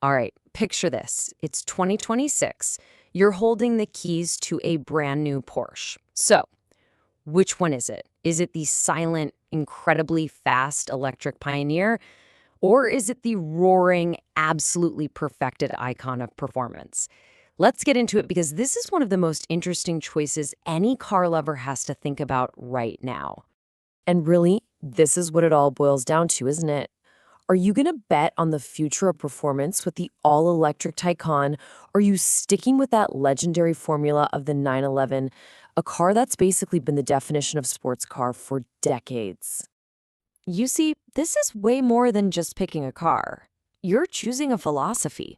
All right, picture this. It's 2026. You're holding the keys to a brand new Porsche. So, which one is it? Is it the silent, incredibly fast electric pioneer? Or is it the roaring, absolutely perfected icon of performance? Let's get into it because this is one of the most interesting choices any car lover has to think about right now. And really, this is what it all boils down to, isn't it? Are you going to bet on the future of performance with the all-electric Taycan? Or are you sticking with that legendary formula of the 911, a car that's basically been the definition of sports car for decades? You see, this is way more than just picking a car. You're choosing a philosophy.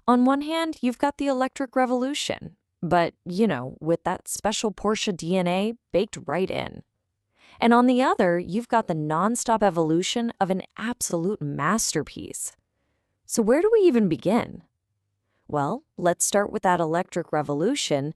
On one hand, you've got the electric revolution, but, with that special Porsche DNA baked right in. And on the other, you've got the nonstop evolution of an absolute masterpiece. So where do we even begin? Well, let's start with that electric revolution.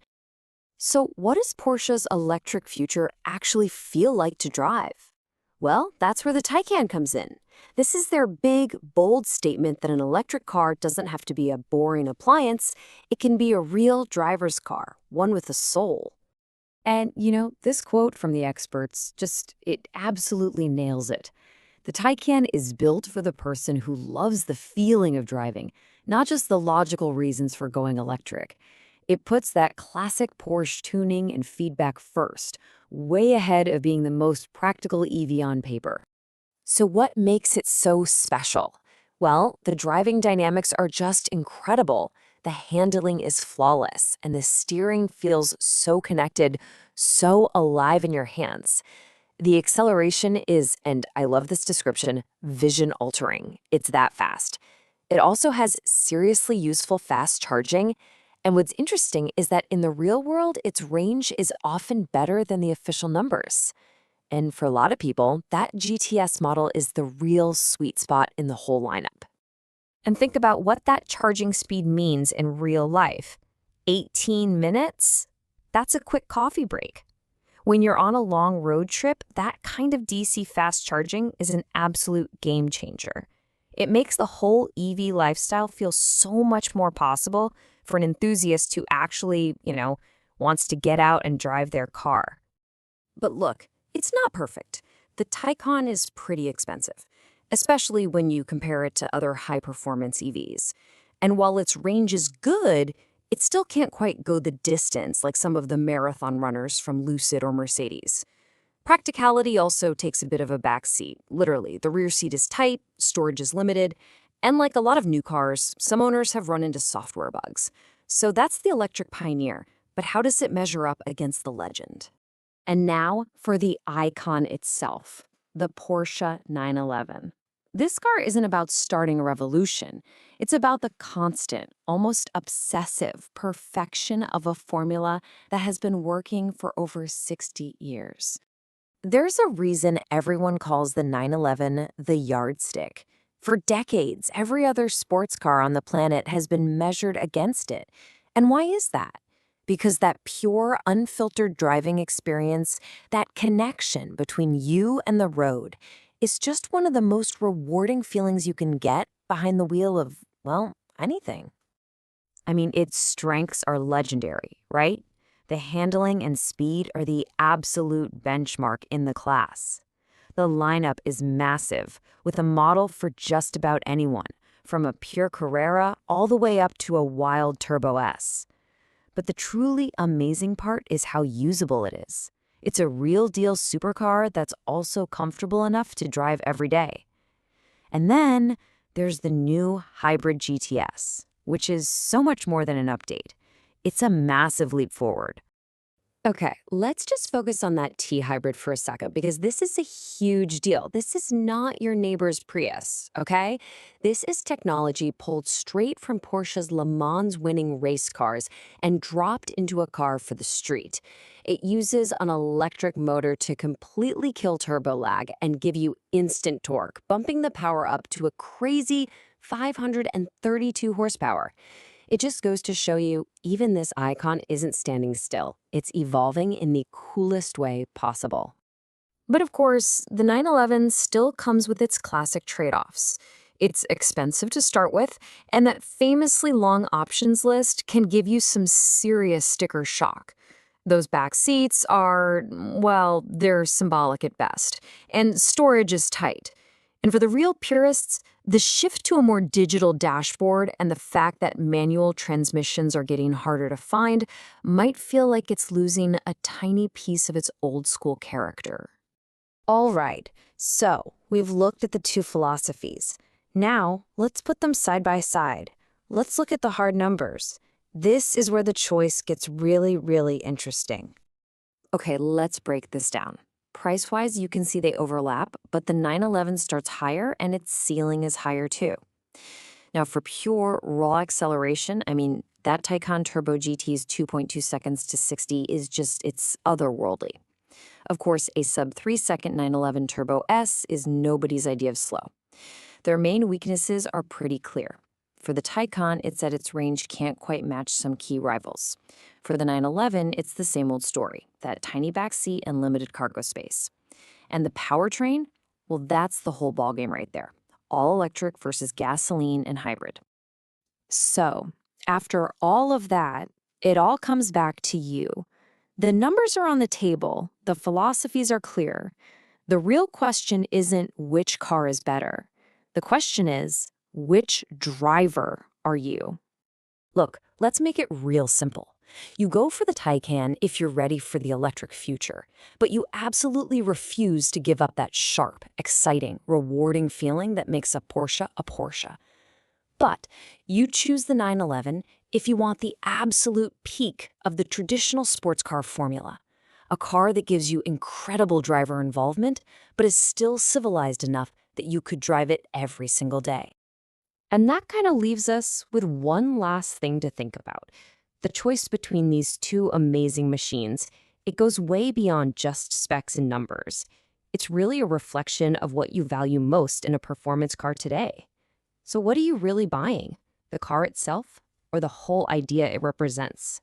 So what does Porsche's electric future actually feel like to drive? Well, that's where the Taycan comes in. This is their big, bold statement that an electric car doesn't have to be a boring appliance. It can be a real driver's car, one with a soul. And, this quote from the experts it absolutely nails it. The Taycan is built for the person who loves the feeling of driving, not just the logical reasons for going electric. It puts that classic Porsche tuning and feedback first, way ahead of being the most practical EV on paper. So what makes it so special? Well, the driving dynamics are just incredible. The handling is flawless, and the steering feels so connected, so alive in your hands. The acceleration is, and I love this description, vision altering. It's that fast. It also has seriously useful fast charging. And what's interesting is that in the real world, its range is often better than the official numbers. And for a lot of people, that GTS model is the real sweet spot in the whole lineup. And think about what that charging speed means in real life. 18 minutes? That's a quick coffee break. When you're on a long road trip, that kind of DC fast charging is an absolute game changer. It makes the whole EV lifestyle feel so much more possible for an enthusiast who actually, wants to get out and drive their car. But look, it's not perfect. The Taycan is pretty expensive, especially when you compare it to other high-performance EVs. And while its range is good, it still can't quite go the distance like some of the marathon runners from Lucid or Mercedes. Practicality also takes a bit of a backseat. Literally, the rear seat is tight, storage is limited, and like a lot of new cars, some owners have run into software bugs. So that's the electric pioneer, but how does it measure up against the legend? And now for the icon itself, the Porsche 911. This car isn't about starting a revolution. It's about the constant, almost obsessive perfection of a formula that has been working for over 60 years. There's a reason everyone calls the 911 the yardstick. For decades, every other sports car on the planet has been measured against it. And why is that? Because that pure, unfiltered driving experience, that connection between you and the road, is just one of the most rewarding feelings you can get behind the wheel of, well, anything. I mean, its strengths are legendary, right? The handling and speed are the absolute benchmark in the class. The lineup is massive, with a model for just about anyone, from a pure Carrera all the way up to a wild Turbo S. But the truly amazing part is how usable it is. It's a real-deal supercar that's also comfortable enough to drive every day. And then there's the new hybrid GTS, which is so much more than an update. It's a massive leap forward. Okay, let's just focus on that T-hybrid for a second because this is a huge deal. This is not your neighbor's Prius, okay? This is technology pulled straight from Porsche's Le Mans winning race cars and dropped into a car for the street. It uses an electric motor to completely kill turbo lag and give you instant torque, bumping the power up to a crazy 532 horsepower. It just goes to show you, even this icon isn't standing still. It's evolving in the coolest way possible. But of course, the 911 still comes with its classic trade-offs. It's expensive to start with, and that famously long options list can give you some serious sticker shock. Those back seats are, well, they're symbolic at best, and storage is tight. And for the real purists, the shift to a more digital dashboard and the fact that manual transmissions are getting harder to find might feel like it's losing a tiny piece of its old school character. All right, so we've looked at the two philosophies. Now, let's put them side by side. Let's look at the hard numbers. This is where the choice gets really, really interesting. Okay, let's break this down. Price-wise, you can see they overlap, but the 911 starts higher and its ceiling is higher too. Now, for pure raw acceleration, I mean, that Taycan Turbo GT's 2.2 seconds to 60 is just, it's otherworldly. Of course, a sub-3-second 911 Turbo S is nobody's idea of slow. Their main weaknesses are pretty clear. For the Taycan, it's that its range can't quite match some key rivals. For the 911, it's the same old story, that tiny back seat and limited cargo space. And the powertrain? Well, that's the whole ballgame right there. All electric versus gasoline and hybrid. So, after all of that, it all comes back to you. The numbers are on the table, the philosophies are clear. The real question isn't which car is better. The question is, which driver are you? Look, let's make it real simple. You go for the Taycan if you're ready for the electric future, but you absolutely refuse to give up that sharp, exciting, rewarding feeling that makes a Porsche a Porsche. But you choose the 911 if you want the absolute peak of the traditional sports car formula. A car that gives you incredible driver involvement, but is still civilized enough that you could drive it every single day. And that kind of leaves us with one last thing to think about. The choice between these two amazing machines, it goes way beyond just specs and numbers. It's really a reflection of what you value most in a performance car today. So what are you really buying? The car itself or the whole idea it represents?